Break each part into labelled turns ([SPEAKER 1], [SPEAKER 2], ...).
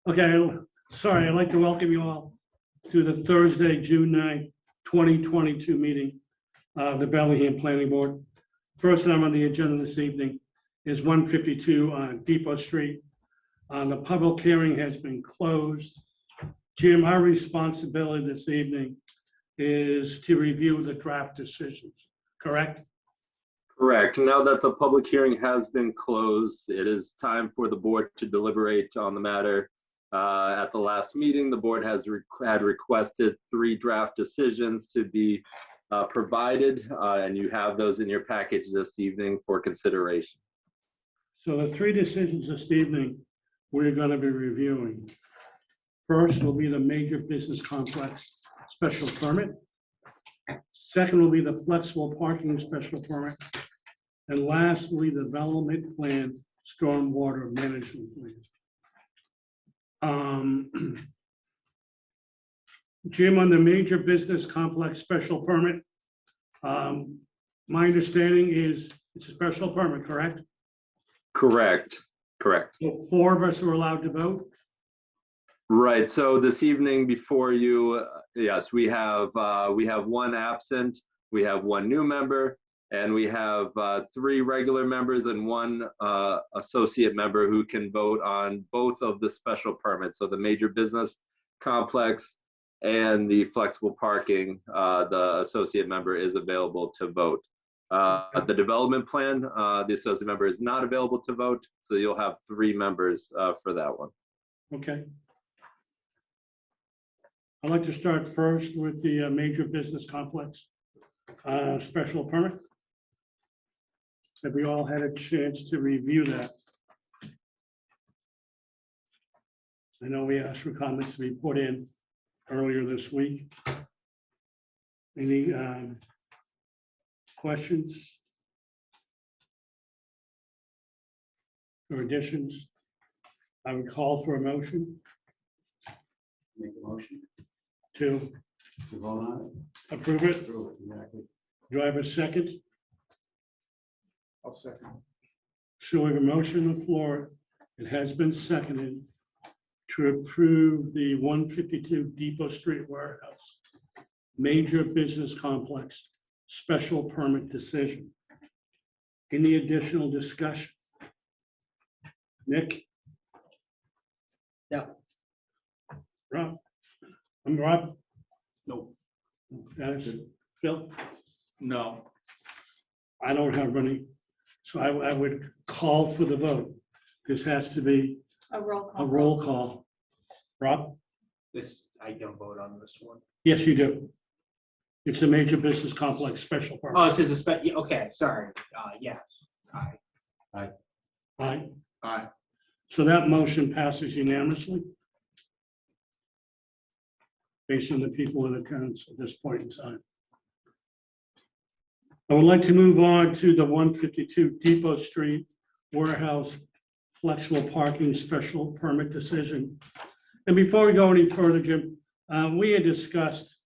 [SPEAKER 1] Okay, sorry, I'd like to welcome you all to the Thursday, June 9th, 2022 meeting of the Bellingham Planning Board. First item on the agenda this evening is 152 on Depot Street. The public hearing has been closed. Jim, our responsibility this evening is to review the draft decisions, correct?
[SPEAKER 2] Correct. Now that the public hearing has been closed, it is time for the board to deliberate on the matter. At the last meeting, the board had requested 3 draft decisions to be provided, and you have those in your package this evening for consideration.
[SPEAKER 1] So the 3 decisions this evening we're going to be reviewing. First will be the major business complex special permit. Second will be the flexible parking special permit. And last will be the development plan, stormwater management plan. Jim, on the major business complex special permit, my understanding is it's a special permit, correct?
[SPEAKER 2] Correct.
[SPEAKER 1] So 4 of us are allowed to vote?
[SPEAKER 2] Right. So this evening before you, yes, we have 1 absent, we have 1 new member, and we have 3 regular members and 1 associate member who can vote on both of the special permits. So the major business complex and the flexible parking, the associate member is available to vote. The development plan, the associate member is not available to vote, so you'll have 3 members for that one.
[SPEAKER 1] Okay. I'd like to start first with the major business complex special permit. Have we all had a chance to review that? I know we asked for comments to be put in earlier this week. Any questions or additions? I would call for a motion
[SPEAKER 3] Make a motion
[SPEAKER 1] to
[SPEAKER 3] to vote on it.
[SPEAKER 1] approve it.
[SPEAKER 3] Approve it, exactly.
[SPEAKER 1] Do I have a second?
[SPEAKER 3] I'll second.
[SPEAKER 1] So we have a motion on the floor. It has been seconded to approve the 152 Depot Street Warehouse major business complex special permit decision. Any additional discussion? Nick?
[SPEAKER 3] Yeah.
[SPEAKER 1] Rob? I'm Rob.
[SPEAKER 3] No.
[SPEAKER 1] Guys, Phil?
[SPEAKER 3] No.
[SPEAKER 1] I don't have any. So I would call for the vote. This has to be
[SPEAKER 4] A roll call.
[SPEAKER 1] a roll call. Rob?
[SPEAKER 3] This, I don't vote on this one.
[SPEAKER 1] Yes, you do. It's a major business complex special
[SPEAKER 5] Oh,
[SPEAKER 1] permit.
[SPEAKER 5] it says a okay, sorry. Yes. Aye.
[SPEAKER 1] Aye.
[SPEAKER 3] Aye.
[SPEAKER 1] So that motion passes unanimously based on the people in attendance at this point in time. I would like to move on to the 152 Depot Street Warehouse Flexible Parking Special Permit Decision. And before we go any further, Jim, we had discussed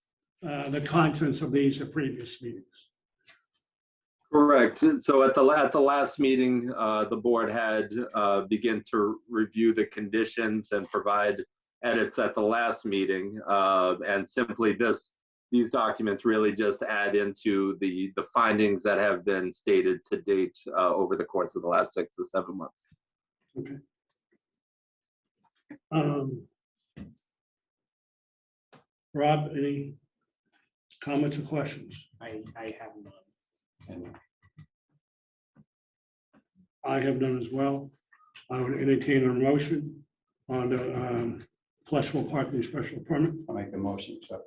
[SPEAKER 1] the contents of these at previous meetings.
[SPEAKER 2] Correct. So at the last meeting, the board had begun to review the conditions and provide edits at the last meeting, and simply these documents really just add into the findings that have been stated to date over the course of the last 6 to 7 months.
[SPEAKER 1] Okay. Rob, any comments or questions?
[SPEAKER 5] I have none.
[SPEAKER 1] I have done as well. I would entertain a motion on the flexible parking special permit.
[SPEAKER 3] I'll make the motion, so.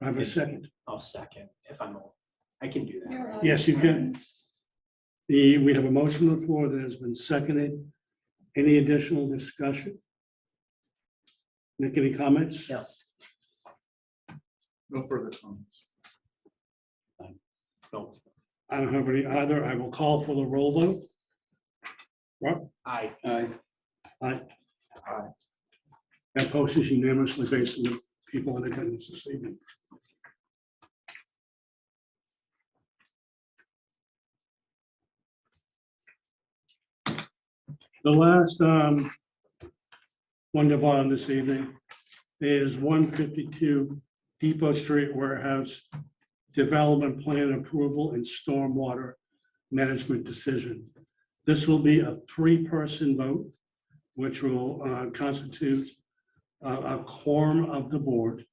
[SPEAKER 1] I have a second.
[SPEAKER 5] I'll second if I'm old. I can do
[SPEAKER 4] You're
[SPEAKER 5] that.
[SPEAKER 4] allowed.
[SPEAKER 1] Yes, you can. We have a motion on the floor that has been seconded. Any additional discussion? Nick, any comments?
[SPEAKER 5] No.
[SPEAKER 3] No further comments.
[SPEAKER 5] No.
[SPEAKER 1] I don't have any either. I will call for the roll vote. Rob?
[SPEAKER 5] Aye.
[SPEAKER 3] Aye.
[SPEAKER 1] Aye.
[SPEAKER 3] Aye.
[SPEAKER 1] That passes unanimously based on the people in attendance this evening. The last one to vote on this evening is 152 Depot Street Warehouse Development Plan Approval and Stormwater Management Decision. This will be a three-person vote, which will constitute a quorum of the board.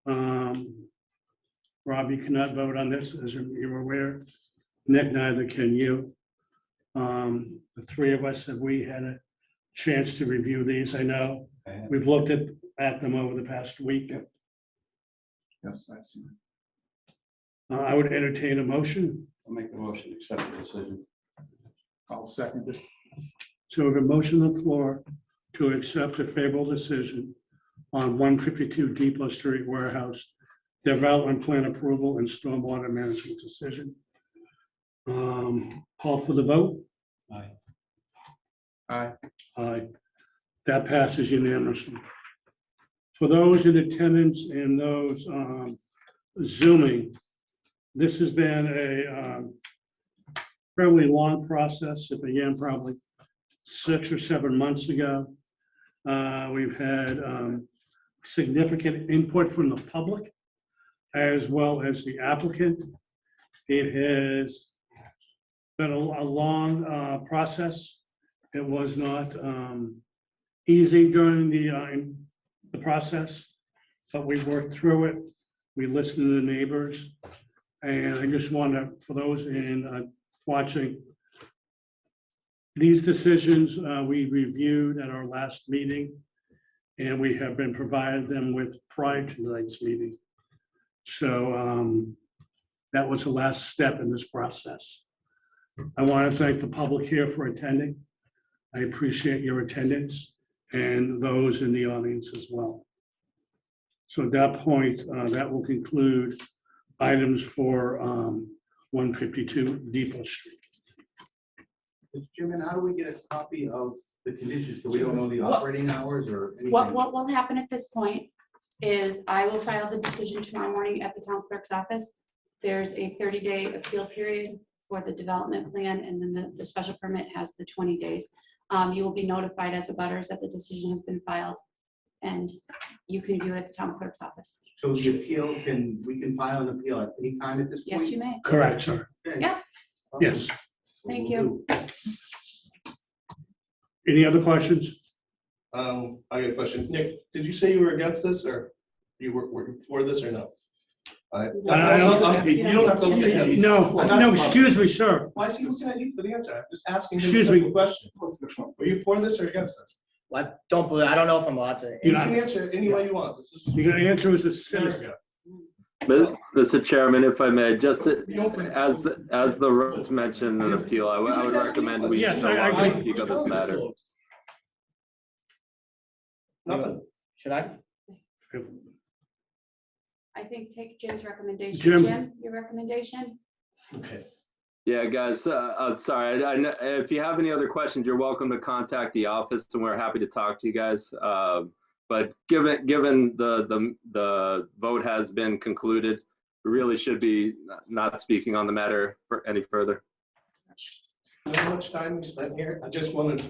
[SPEAKER 1] Rob, you cannot vote on this, as you're aware. Nick, neither can you. The three of us, have we had a chance to review these? I know we've looked at them over the past week.
[SPEAKER 3] Yes, I see.
[SPEAKER 1] I would entertain a motion.
[SPEAKER 3] I'll make the motion to accept the decision. I'll second it.
[SPEAKER 1] So we have a motion on the floor to accept a favorable decision on 152 Depot Street Warehouse Development Plan Approval and Stormwater Management Decision. Call for the vote.
[SPEAKER 3] Aye. Aye.
[SPEAKER 1] Aye. That passes unanimously. For those in attendance and those Zooming, this has been a fairly long process. It began probably 6 or 7 months ago. We've had significant input from the public as well as the applicant. It has been a long process. It was not easy during the process, but we worked through it. We listened to the neighbors. And I just want to, for those in watching, these decisions we reviewed at our last meeting, and we have been provided them with prior to tonight's meeting. So that was the last step in this process. I want to thank the public here for attending. I appreciate your attendance and those in the audience as well. So at that point, that will conclude items for 152 Depot Street.
[SPEAKER 4] Mr. Chairman, how do we get a copy of the conditions? So we don't know the operating hours or anything?
[SPEAKER 6] What will happen at this point is I will file the decision tomorrow morning at the town clerk's office. There's a 30-day appeal period for the development plan, and then the special permit has the 20 days. You will be notified as abutters that the decision has been filed, and you can view it at the town clerk's office.
[SPEAKER 4] So the appeal we can file an appeal at any time at this point?
[SPEAKER 6] Yes, you may.
[SPEAKER 1] Correct, sir.
[SPEAKER 4] Okay.
[SPEAKER 6] Yeah.
[SPEAKER 4] Awesome.
[SPEAKER 1] Yes.
[SPEAKER 6] Thank you.
[SPEAKER 1] Any other questions?
[SPEAKER 7] I got a question. Nick, did you say you were against this or you were working for this or no?
[SPEAKER 1] You don't
[SPEAKER 7] have to look at me.
[SPEAKER 1] No, excuse me, sir.
[SPEAKER 7] Why is he looking at you for the answer? I'm just asking him a
[SPEAKER 1] Excuse me.
[SPEAKER 7] simple question. Were you for this or against this?
[SPEAKER 5] I don't believe, I don't know if I'm allowed to.
[SPEAKER 7] You can answer it any way you want. This is.
[SPEAKER 1] You're gonna answer as a citizen.
[SPEAKER 2] Mr. Chairman, if I may, just
[SPEAKER 7] Be open.
[SPEAKER 2] as the rules mentioned in appeal, I would recommend we
[SPEAKER 1] Yes,
[SPEAKER 2] no
[SPEAKER 1] I
[SPEAKER 2] longer
[SPEAKER 1] agree.
[SPEAKER 2] speak on this matter.
[SPEAKER 7] Nothing.
[SPEAKER 5] Should I?
[SPEAKER 6] I think take Jim's recommendation.
[SPEAKER 1] Jim.
[SPEAKER 6] Jim, your recommendation?
[SPEAKER 7] Okay.
[SPEAKER 2] Yeah, guys, sorry. I know, if you have any other questions, you're welcome to contact the office, and we're happy to talk to you guys. But given the vote has been concluded, we really should be not speaking on the matter for any further.
[SPEAKER 7] You know how much time we spent here? I just wanted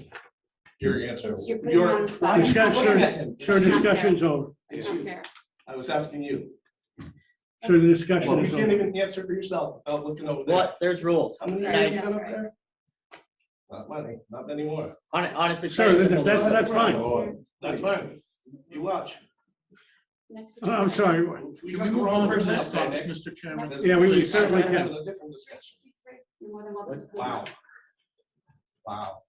[SPEAKER 7] your answer.
[SPEAKER 6] You're putting him on the spot.
[SPEAKER 1] Discussion, sir, discussion's over.
[SPEAKER 6] It's not fair.
[SPEAKER 7] I was asking you.
[SPEAKER 1] So the discussion
[SPEAKER 7] Well, you
[SPEAKER 1] is
[SPEAKER 7] can't
[SPEAKER 1] over.
[SPEAKER 7] even answer for yourself without looking over there.
[SPEAKER 5] What? There's rules.
[SPEAKER 7] How many
[SPEAKER 6] Yeah,
[SPEAKER 7] years you
[SPEAKER 6] that's
[SPEAKER 7] been up
[SPEAKER 6] right.
[SPEAKER 7] there? Not many, not anymore.
[SPEAKER 5] Honestly,
[SPEAKER 1] Sir,
[SPEAKER 5] very simple.
[SPEAKER 1] that's fine.
[SPEAKER 7] That's fine. You watch.
[SPEAKER 6] Next
[SPEAKER 1] I'm sorry.
[SPEAKER 7] You got the wrong person up there, Nick.
[SPEAKER 3] Mr. Chairman?
[SPEAKER 7] This-
[SPEAKER 1] Yeah, we
[SPEAKER 7] this-
[SPEAKER 1] certainly
[SPEAKER 7] we're
[SPEAKER 1] can.
[SPEAKER 7] having a different discussion.
[SPEAKER 6] You're more than welcome.
[SPEAKER 7] Wow. Wow.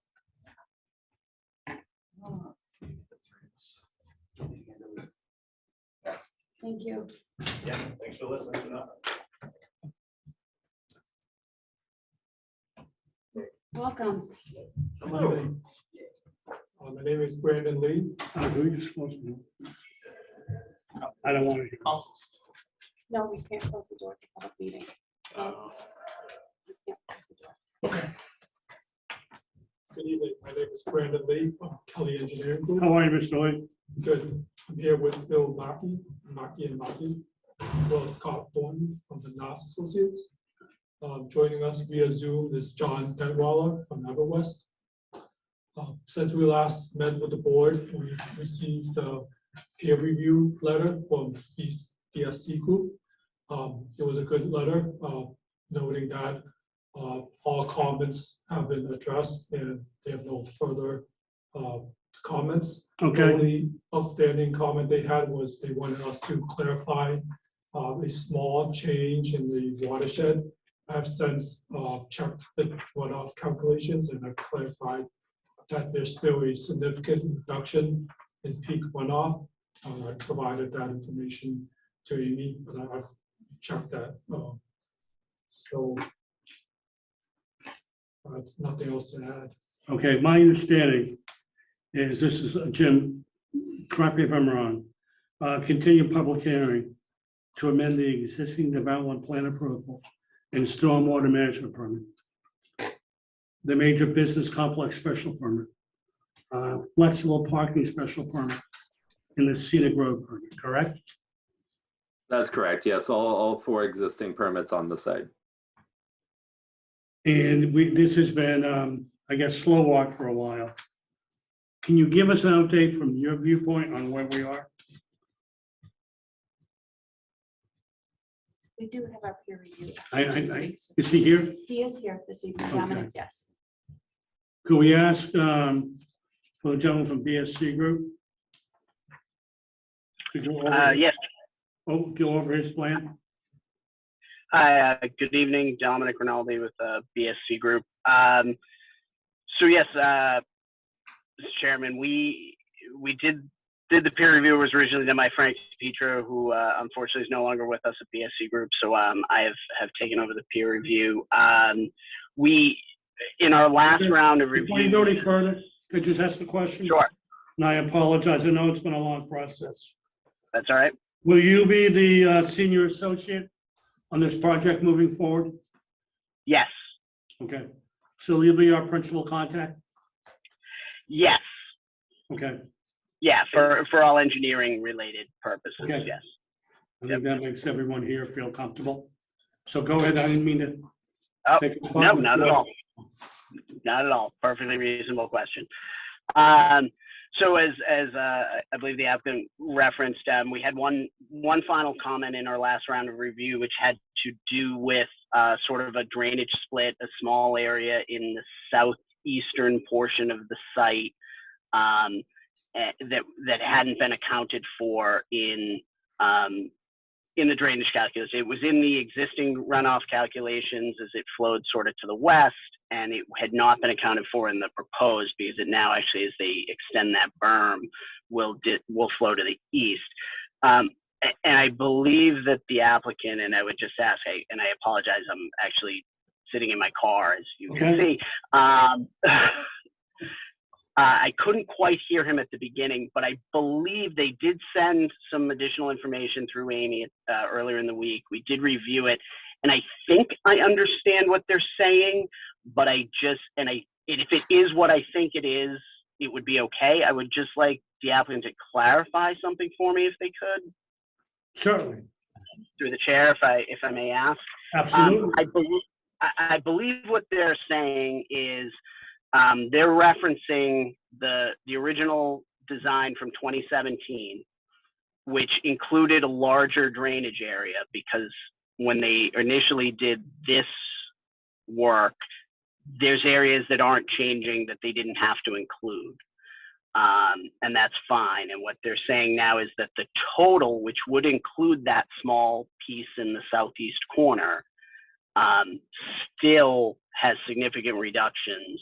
[SPEAKER 6] Thank you.
[SPEAKER 7] Yeah, thanks for listening to that.
[SPEAKER 6] Welcome.
[SPEAKER 8] Hello. My name is Brandon Lee.
[SPEAKER 1] Who are you supposed to know? I don't want to hear.
[SPEAKER 6] No, we can't close the door to public meeting. We can't close the door.
[SPEAKER 8] Good evening. My name is Brandon Lee from Kelly Engineering Group.
[SPEAKER 1] How are you, Mr. Lee?
[SPEAKER 8] Good. I'm here with Bill Markey, and Markey, as well as Scott Thornton from the NAS Associates. Joining us via Zoom is John Detweiler from EverWest. Since we last met with the board, we received the peer review letter from BSC Group. It was a good letter, noting that all comments have been addressed and they have no further comments. The
[SPEAKER 1] Okay,
[SPEAKER 8] only outstanding comment they had was they wanted us to clarify a small change in the watershed. I've since checked the runoff calculations and I've clarified that there's still a significant reduction in peak runoff. I provided that information to Amy, but I've checked that. So nothing else to add.
[SPEAKER 1] okay, my understanding is this is, Jim, correct me if I'm wrong, continue public hearing to amend the existing development plan approval and stormwater management permit, the major business complex special permit, flexible parking special permit, and the scenic road permit, correct?
[SPEAKER 2] That's correct. Yes, all 4 existing permits on the site.
[SPEAKER 1] And this has been, I guess, slow walk for a while. Can you give us an update from your viewpoint on where we are?
[SPEAKER 6] We do have our peer review.
[SPEAKER 1] Is he here?
[SPEAKER 6] He is here this evening,
[SPEAKER 1] Okay.
[SPEAKER 6] Dominic, yes.
[SPEAKER 1] Could we ask for the gentleman from BSC Group to go over,
[SPEAKER 9] Yes.
[SPEAKER 1] go over his plan?
[SPEAKER 9] Hi, good evening, Dominic Rinaldi with BSC Group. So yes, Mr. Chairman, we did the peer review. Was originally done by Frank Petro, who unfortunately is no longer with us at BSC Group. So I have taken over the peer review. We in our last round of
[SPEAKER 1] Before you
[SPEAKER 9] review.
[SPEAKER 1] go any further, could I just ask the question?
[SPEAKER 9] Sure,
[SPEAKER 1] And I apologize, I know it's been a long process.
[SPEAKER 9] that's all right.
[SPEAKER 1] Will you be the senior associate on this project moving forward?
[SPEAKER 9] Yes,
[SPEAKER 1] Okay, so you'll be our principal contact?
[SPEAKER 9] yes,
[SPEAKER 1] Okay,
[SPEAKER 9] yeah. For all engineering related purposes,
[SPEAKER 1] Okay.
[SPEAKER 9] yes.
[SPEAKER 1] I think that makes everyone here feel comfortable. So go ahead, I didn't mean to.
[SPEAKER 9] Oh,
[SPEAKER 1] take a spot
[SPEAKER 9] no,
[SPEAKER 1] with
[SPEAKER 9] not at
[SPEAKER 1] you.
[SPEAKER 9] all. Not at all. Perfectly reasonable question. So as I believe the applicant referenced, we had one final comment in our last round of review, which had to do with sort of a drainage split, a small area in the southeastern portion of the site that hadn't been accounted for in the drainage calculus. It was in the existing runoff calculations as it flowed sort of to the west, and it had not been accounted for in the proposed because it now actually, as they extend that berm, will flow to the east. And I believe that the applicant, and I would just ask, and I apologize, I'm actually sitting in my car, as you can see. I couldn't quite hear him at the beginning, but I believe they did send some additional information through Amy earlier in the week. We did review it, and I think I understand what they're saying, but if it is what I think it is, it would be okay. I would just like the applicant to clarify something for me if they could.
[SPEAKER 1] Certainly,
[SPEAKER 9] Through the chair, if I may ask.
[SPEAKER 1] absolutely.
[SPEAKER 9] I believe what they're saying is they're referencing the original design from 2017, which included a larger drainage area because when they initially did this work, there's areas that aren't changing that they didn't have to include. And that's fine. And what they're saying now is that the total, which would include that small piece in the southeast corner, still has significant reductions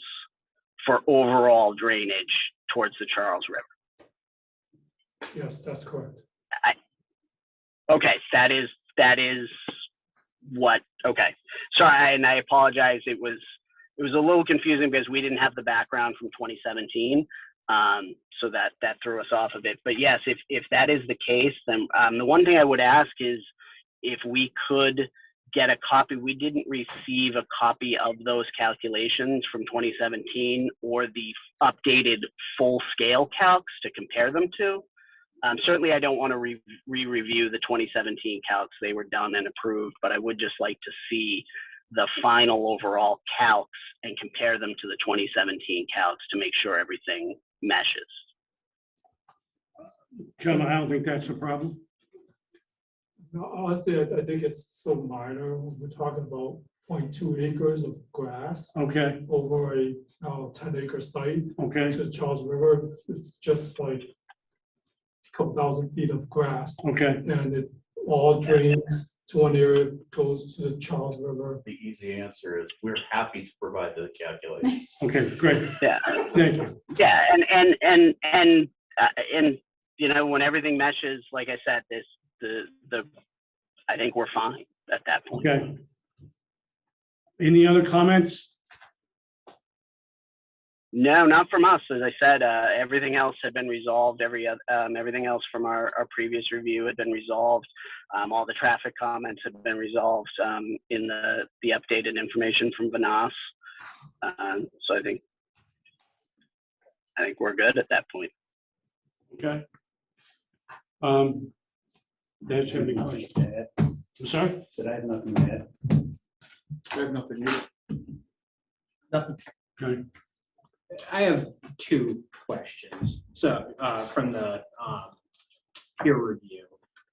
[SPEAKER 9] for overall drainage towards the Charles River.
[SPEAKER 8] Yes, that's correct.
[SPEAKER 9] Okay, that is what, okay. Sorry, and I apologize. It was a little confusing because we didn't have the background from 2017. So that threw us off a bit. But yes, if that is the case, then the one thing I would ask is if we could get a copy. We didn't receive a copy of those calculations from 2017 or the updated full scale calcs to compare them to. Certainly, I don't want to re-review the 2017 calcs. They were done and approved, but I would just like to see the final overall calcs and compare them to the 2017 calcs to make sure everything meshes.
[SPEAKER 1] John, I don't think that's a problem.
[SPEAKER 8] No, honestly, I think it's so minor. We're talking about 0.2 acres of grass
[SPEAKER 1] Okay,
[SPEAKER 8] over a 10-acre site
[SPEAKER 1] okay,
[SPEAKER 8] to the Charles River. It's just like a couple thousand feet of grass,
[SPEAKER 1] okay,
[SPEAKER 8] and it all drains to one area, goes to the Charles River.
[SPEAKER 3] The easy answer is we're happy to provide the calculations.
[SPEAKER 1] okay, great.
[SPEAKER 9] Yeah,
[SPEAKER 1] Thank you.
[SPEAKER 9] yeah, and you know, when everything meshes, like I said, I think we're fine at that point.
[SPEAKER 1] Okay. Any other comments?
[SPEAKER 9] No, not from us. As I said, everything else had been resolved. Everything else from our previous review had been resolved. All the traffic comments had been resolved in the updated information from Vanas. So I think we're good at that point.
[SPEAKER 1] Okay. That's every question. I'm sorry?
[SPEAKER 3] Did I have nothing to add?
[SPEAKER 5] I have nothing new. Nothing.
[SPEAKER 1] Okay.
[SPEAKER 5] I have two questions. So from the peer review.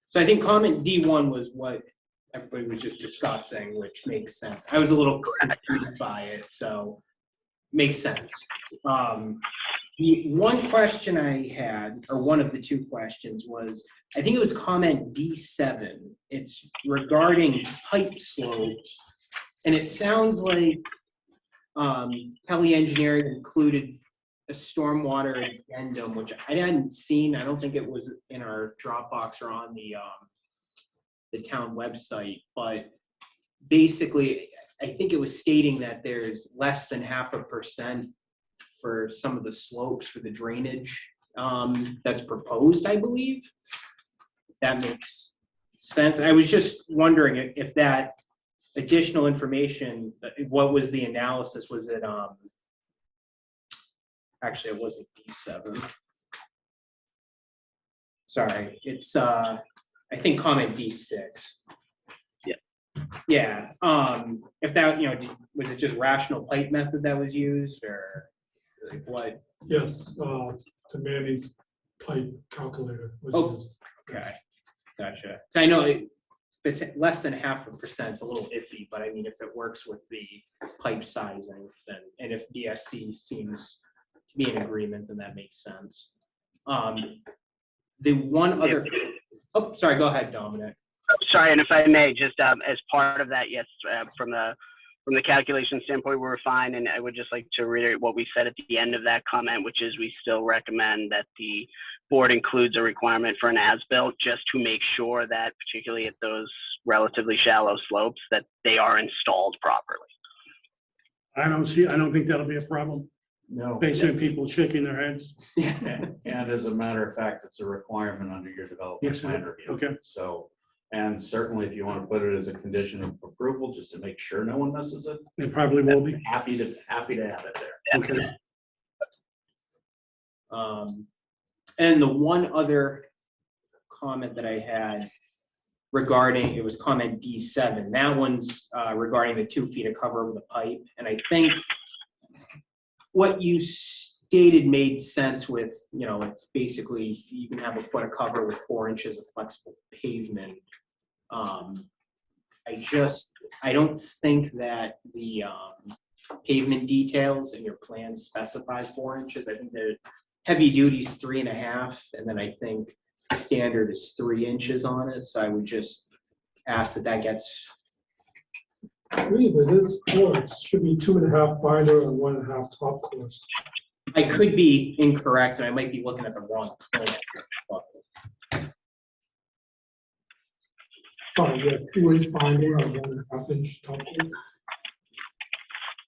[SPEAKER 5] So I think comment D1 was what everybody was just discussing, which makes sense. I was a little confused by it, so makes sense. The one question I had, or one of the two questions was, I think it was comment D7. It's regarding pipe slopes. And it sounds like Kelly Engineering included a stormwater addendum, which I hadn't seen. I don't think it was in our Dropbox or on the town website, but basically, I think it was stating that there's less than 0.5% for some of the slopes for the drainage that's proposed, I believe. If that makes sense. I was just wondering if that additional information, what was the analysis? Was it, actually it wasn't D7. Sorry, it's, I think comment D6.
[SPEAKER 9] Yeah.
[SPEAKER 5] Yeah, if that, was it just rational pipe method that was used, or like what?
[SPEAKER 8] Yes, the Manny's pipe calculator was
[SPEAKER 5] Oh.
[SPEAKER 8] used.
[SPEAKER 5] Okay, gotcha. So I know if it's less than 0.5%, it's a little iffy, but I mean, if it works with the pipe sizing, then, and if DSC seems to be in agreement, then that makes sense. The one other, oh, sorry, go ahead, Dominic.
[SPEAKER 9] Sorry, and if I may, just as part of that, yes, from the calculation standpoint, we're fine. And I would just like to reiterate what we said at the end of that comment, which is we still recommend that the board includes a requirement for an as-built, just to make sure that, particularly at those relatively shallow slopes, that they are installed properly.
[SPEAKER 1] I don't think that'll be a problem,
[SPEAKER 3] No.
[SPEAKER 1] based on people shaking their heads.
[SPEAKER 3] And as a matter of fact, it's a requirement under your development
[SPEAKER 1] Yes,
[SPEAKER 3] plan review.
[SPEAKER 1] okay.
[SPEAKER 3] So, and certainly if you want to put it as a condition of approval, just to make sure no one misses it,
[SPEAKER 1] It probably will be.
[SPEAKER 3] happy to have it there.
[SPEAKER 1] Okay.
[SPEAKER 5] And the one other comment that I had regarding, it was comment D7. That one's regarding the 2 feet of cover over the pipe. And I think what you stated made sense with, it's basically you can have a foot of cover with 4 inches of flexible pavement. I don't think that the pavement details in your plan specify 4 inches. I think the heavy duty is 3.5, and then I think standard is 3 inches on it. So I would just ask that gets.
[SPEAKER 8] I believe it is 4. It should be 2.5 binder and 1.5 top course.
[SPEAKER 5] I could be incorrect, and I might be looking at the wrong plan.
[SPEAKER 8] Sorry, yeah, 2-inch binder and 1.5-inch top course.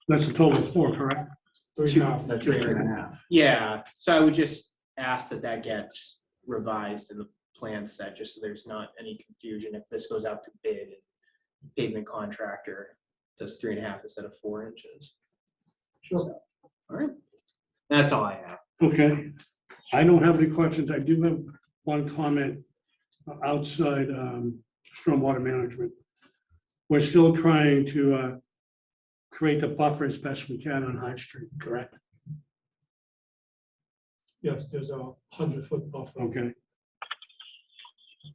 [SPEAKER 1] That's a total of 4, correct?
[SPEAKER 8] 3.5.
[SPEAKER 3] That's 3.5.
[SPEAKER 5] Yeah, so I would just ask that gets revised in the plan set, just so there's not any confusion if this goes out to bid and pavement contractor does 3.5 instead of 4 inches.
[SPEAKER 8] Sure.
[SPEAKER 5] All right, that's all I have.
[SPEAKER 1] Okay. I don't have any questions. I do have one comment outside stormwater management. We're still trying to create the buffer as best we can on High Street, correct?
[SPEAKER 8] Yes, there's a 100-foot buffer.
[SPEAKER 1] Okay.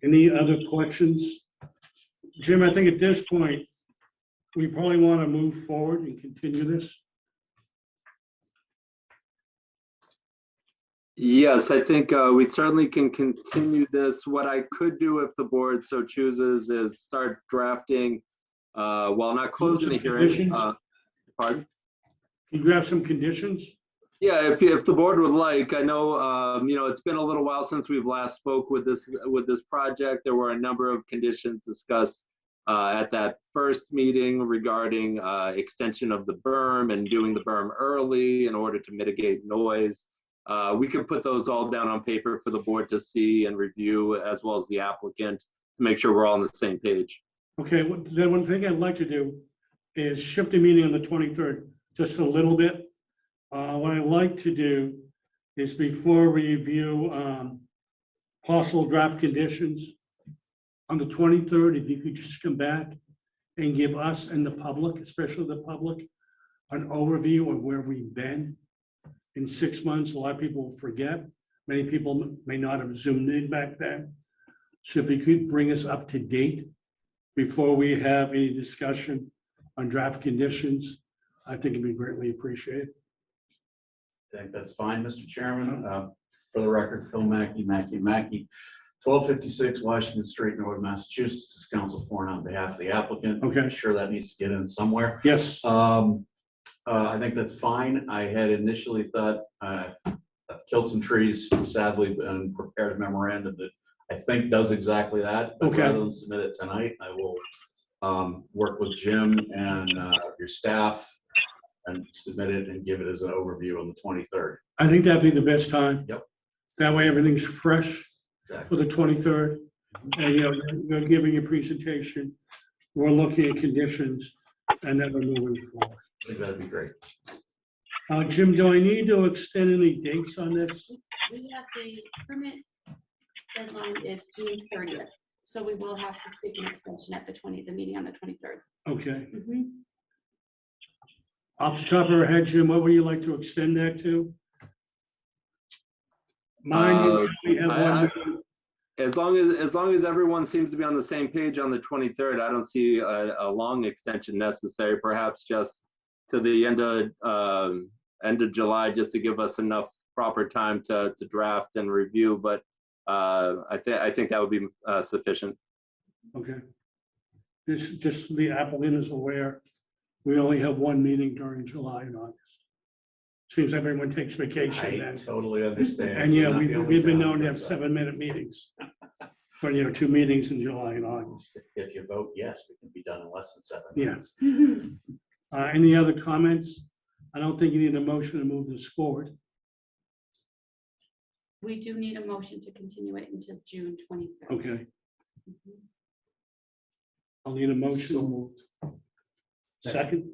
[SPEAKER 1] Any other questions? Jim, I think at this point, we probably want to move forward and continue this.
[SPEAKER 2] Yes, I think we certainly can continue this. What I could do if the board so chooses is start drafting, while not closing the hearing.
[SPEAKER 1] Conditions?
[SPEAKER 2] Pardon?
[SPEAKER 1] Can you have some conditions?
[SPEAKER 2] Yeah, if the board would like, I know, it's been a little while since we've last spoke with this project. There were a number of conditions discussed at that first meeting regarding extension of the berm and doing the berm early in order to mitigate noise. We could put those all down on paper for the board to see and review, as well as the applicant, to make sure we're all on the same page.
[SPEAKER 1] Okay, then one thing I'd like to do is shift the meeting on the 23rd just a little bit. What I'd like to do is before we review possible draft conditions on the 23rd, if you could just come back and give us and the public, especially the public, an overview of where we've been in 6 months. A lot of people forget. Many people may not have zoomed in back then. So if you could bring us up to date before we have any discussion on draft conditions, I think it'd be greatly appreciated.
[SPEAKER 3] I think that's fine, Mr. Chairman. For the record, Phil Mackey, 1256 Washington Street, Norwood, Massachusetts. This is counsel for and on behalf of the applicant.
[SPEAKER 1] Okay.
[SPEAKER 3] I'm sure that needs to get in somewhere.
[SPEAKER 1] Yes.
[SPEAKER 3] I think that's fine. I had initially thought I've killed some trees, sadly, and prepared a memorandum that I think does exactly that. But
[SPEAKER 1] Okay.
[SPEAKER 3] rather than submit it tonight, I will work with Jim and your staff and submit it and give it as an overview on the 23rd.
[SPEAKER 1] I think that'd be the best time.
[SPEAKER 3] Yep.
[SPEAKER 1] That way everything's fresh
[SPEAKER 3] Exactly.
[SPEAKER 1] for the 23rd. And you're giving your presentation. We're looking at conditions and then we're moving forward.
[SPEAKER 3] I think that'd be great.
[SPEAKER 1] Jim, do I need to extend any dates on this?
[SPEAKER 6] We have the permit deadline is June 30th, so we will have to seek an extension at the meeting on the 23rd.
[SPEAKER 1] Okay.
[SPEAKER 6] Mhm.
[SPEAKER 1] Off the top of our head, Jim, what would you like to extend that to? Mine, we have one.
[SPEAKER 2] As long as everyone seems to be on the same page on the 23rd, I don't see a long extension necessary. Perhaps just to the end of July, just to give us enough proper time to draft and review. But I think that would be sufficient.
[SPEAKER 1] Okay. This, just so the applicant is aware, we only have one meeting during July and August. Seems everyone takes vacation
[SPEAKER 3] I
[SPEAKER 1] then.
[SPEAKER 3] totally understand.
[SPEAKER 1] And yeah,
[SPEAKER 3] We're not the only
[SPEAKER 1] we've been
[SPEAKER 3] town
[SPEAKER 1] known to
[SPEAKER 3] that
[SPEAKER 1] have
[SPEAKER 3] does that.
[SPEAKER 1] 7-minute meetings for, 2 meetings in July and August.
[SPEAKER 3] If you vote yes, we can be done in less than 7
[SPEAKER 1] Yes.
[SPEAKER 3] minutes.
[SPEAKER 1] Any other comments? I don't think you need a motion to move this forward.
[SPEAKER 6] We do need a motion to continue it until June 23rd.
[SPEAKER 1] Okay,
[SPEAKER 6] Mhm.
[SPEAKER 1] I'll need a motion. Moved. Second.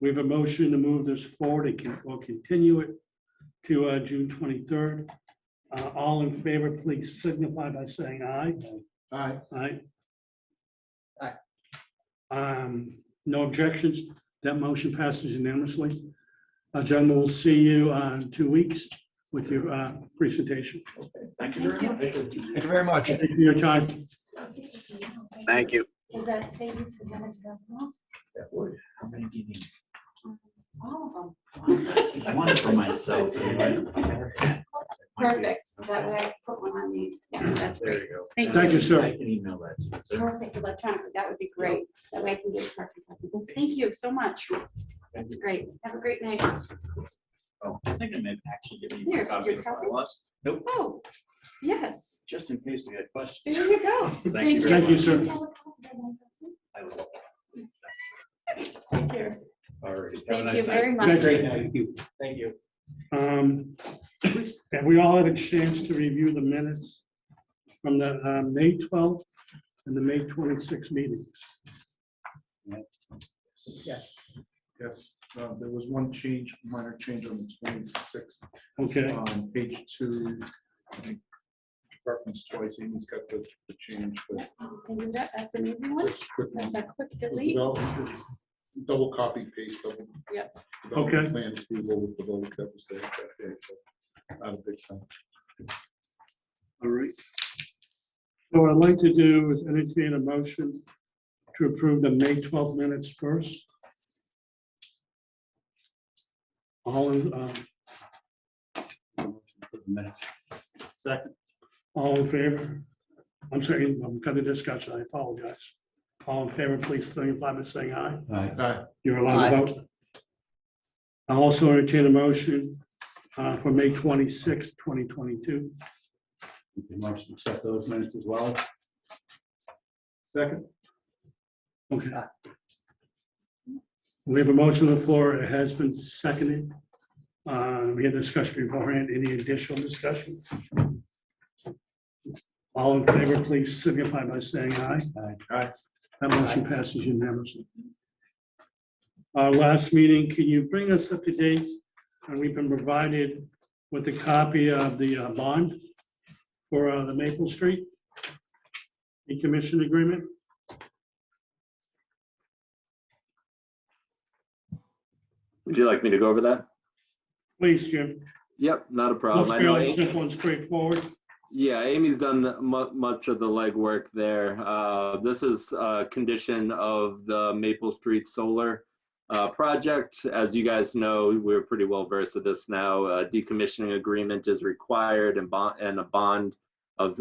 [SPEAKER 1] We have a motion to move this forward and we'll continue it to June 23rd. All in favor, please signify by saying aye.
[SPEAKER 4] Aye.
[SPEAKER 1] Aye.
[SPEAKER 5] Aye.
[SPEAKER 1] No objections. That motion passes unanimously. Gentlemen, we'll see you in 2 weeks with your presentation.
[SPEAKER 3] Thank you very much.
[SPEAKER 4] Thank you very much.
[SPEAKER 1] Thank you for your time.
[SPEAKER 9] Thank you.
[SPEAKER 6] Does that save you from having to go home?
[SPEAKER 3] That would. How many do you need?
[SPEAKER 6] All of them.
[SPEAKER 3] One for myself. anyway.
[SPEAKER 6] Perfect. That way I put one on these. Yeah, that's
[SPEAKER 3] There
[SPEAKER 6] great.
[SPEAKER 3] you go.
[SPEAKER 1] Thank you, sir.
[SPEAKER 3] I can email that to you. too.
[SPEAKER 6] Perfect electronically. That would be great. That way I can get it perfect. Thank you so much. That's great. Have a great night.
[SPEAKER 3] Oh, I think I may actually give you
[SPEAKER 6] Here,
[SPEAKER 3] a copy
[SPEAKER 6] your
[SPEAKER 3] of
[SPEAKER 6] copy?
[SPEAKER 3] my last. Nope,
[SPEAKER 6] Oh, yes.
[SPEAKER 3] just in case we had questions.
[SPEAKER 6] There you go.
[SPEAKER 3] Thank you.
[SPEAKER 6] you.
[SPEAKER 1] Thank you, sir.
[SPEAKER 3] I will.
[SPEAKER 6] Take care.
[SPEAKER 3] All right. Have a
[SPEAKER 6] Thank
[SPEAKER 3] nice
[SPEAKER 6] you
[SPEAKER 3] night.
[SPEAKER 6] very much.
[SPEAKER 5] Great night. Thank you.
[SPEAKER 1] Have we all had a chance to review the minutes from the May 12th and the May 26th meetings?
[SPEAKER 5] Yes.
[SPEAKER 10] Yes, there was one change, minor change on the 26th,
[SPEAKER 1] Okay,
[SPEAKER 10] on page 2. I think reference twice, Amy's got the change, but
[SPEAKER 6] Can do that. That's an easy one.
[SPEAKER 10] that's quick.
[SPEAKER 6] That's a quick
[SPEAKER 10] The
[SPEAKER 6] delete.
[SPEAKER 10] development is double copy paste.
[SPEAKER 6] Yep.
[SPEAKER 1] Okay.
[SPEAKER 10] Plan approval with the vote that was there that day, so not a big thing.
[SPEAKER 1] All right. So what I'd like to do is entertain a motion to approve the May 12th minutes first. All in,
[SPEAKER 3] Second.
[SPEAKER 1] all in favor? I'm sorry, I'm kind of discussion, I apologize. All in favor, please signify by saying aye.
[SPEAKER 10] Aye.
[SPEAKER 1] You're allowed to vote. I'll also entertain a motion for May 26th, 2022.
[SPEAKER 3] Motion to accept those minutes as well.
[SPEAKER 10] Second.
[SPEAKER 1] Okay. We have a motion on the floor. It has been seconded. We had discussion beforehand. Any additional discussion? All in favor, please signify by saying aye.
[SPEAKER 10] Aye.
[SPEAKER 1] That motion passes unanimously. Our last meeting, can you bring us up to date? And we've been provided with a copy of the bond for the Maple Street decommission agreement.
[SPEAKER 2] Would you like me to go over that?
[SPEAKER 1] Please, Jim.
[SPEAKER 2] Yep, not a
[SPEAKER 1] Looks
[SPEAKER 2] problem. I know
[SPEAKER 1] fairly simple and straightforward.
[SPEAKER 2] Yeah, Amy's done much of the legwork there. This is a condition of the Maple Street Solar project. As you guys know, we're pretty well versed with this now. A decommissioning agreement is required and a bond of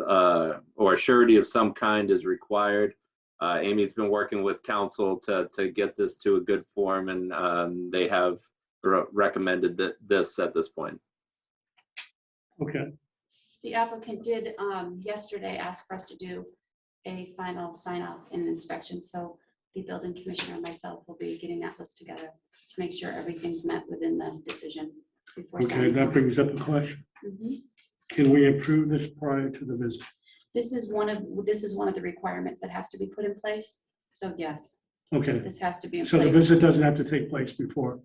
[SPEAKER 2] or a surety of some kind is required. Amy's been working with council to get this to a good form, and they have recommended this at this point.
[SPEAKER 1] Okay,
[SPEAKER 6] The applicant did yesterday ask for us to do a final sign off and inspection. So the building commissioner and myself will be getting that list together to make sure everything's met within the decision before
[SPEAKER 1] okay,
[SPEAKER 6] signing.
[SPEAKER 1] that brings up a question.
[SPEAKER 6] Mhm.
[SPEAKER 1] Can we approve this prior to the visit?
[SPEAKER 6] This is one of the requirements that has to be put in place. So yes,
[SPEAKER 1] Okay,
[SPEAKER 6] this has to be in
[SPEAKER 1] so the
[SPEAKER 6] place.
[SPEAKER 1] visit doesn't have to take place before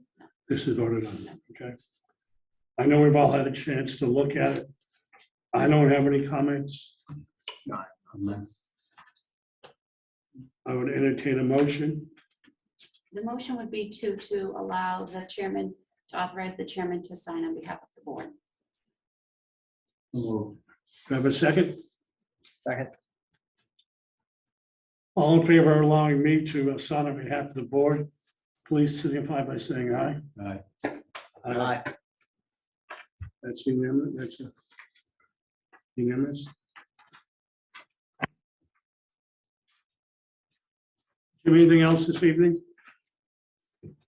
[SPEAKER 1] this is voted on, okay? I know we've all had a chance to look at it. I don't have any comments. I would entertain a motion.
[SPEAKER 6] The motion would be to allow the chairman, to authorize the chairman to sign on behalf of the board.
[SPEAKER 1] Do I have a second?
[SPEAKER 5] Second.
[SPEAKER 1] All in favor of allowing me to sign on behalf of the board, please signify by saying aye.
[SPEAKER 3] Aye.
[SPEAKER 1] That's unanimous, that's unanimous. Anything else this evening?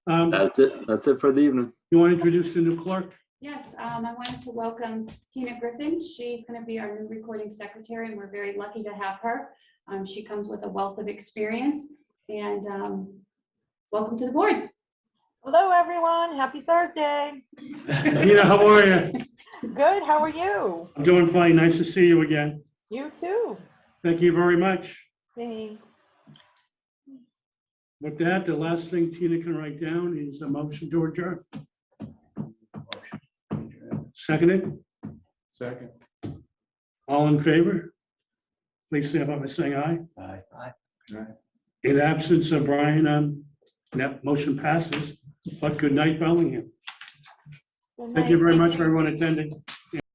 [SPEAKER 2] That's it for the evening.
[SPEAKER 1] You want to introduce the new clerk?
[SPEAKER 6] Yes, I wanted to welcome Tina Griffin. She's going to be our new recording secretary, and we're very lucky to have her. She comes with a wealth of experience, and welcome to the board.
[SPEAKER 11] Hello, everyone. Happy Thursday.
[SPEAKER 1] Tina, how are you?
[SPEAKER 11] Good. How are you?
[SPEAKER 1] I'm doing fine. Nice to see you again.
[SPEAKER 11] You too.
[SPEAKER 1] Thank you very much.
[SPEAKER 11] Thanks.
[SPEAKER 1] With that, the last thing Tina can write down is a motion to adjourn. Seconded?
[SPEAKER 10] Second.
[SPEAKER 1] All in favor? Please say by saying aye.
[SPEAKER 3] Aye.
[SPEAKER 1] In absence of Brian, that motion passes. But good night, Bellingham.
[SPEAKER 11] Good
[SPEAKER 1] Thank you
[SPEAKER 11] night.
[SPEAKER 1] very much for everyone attending.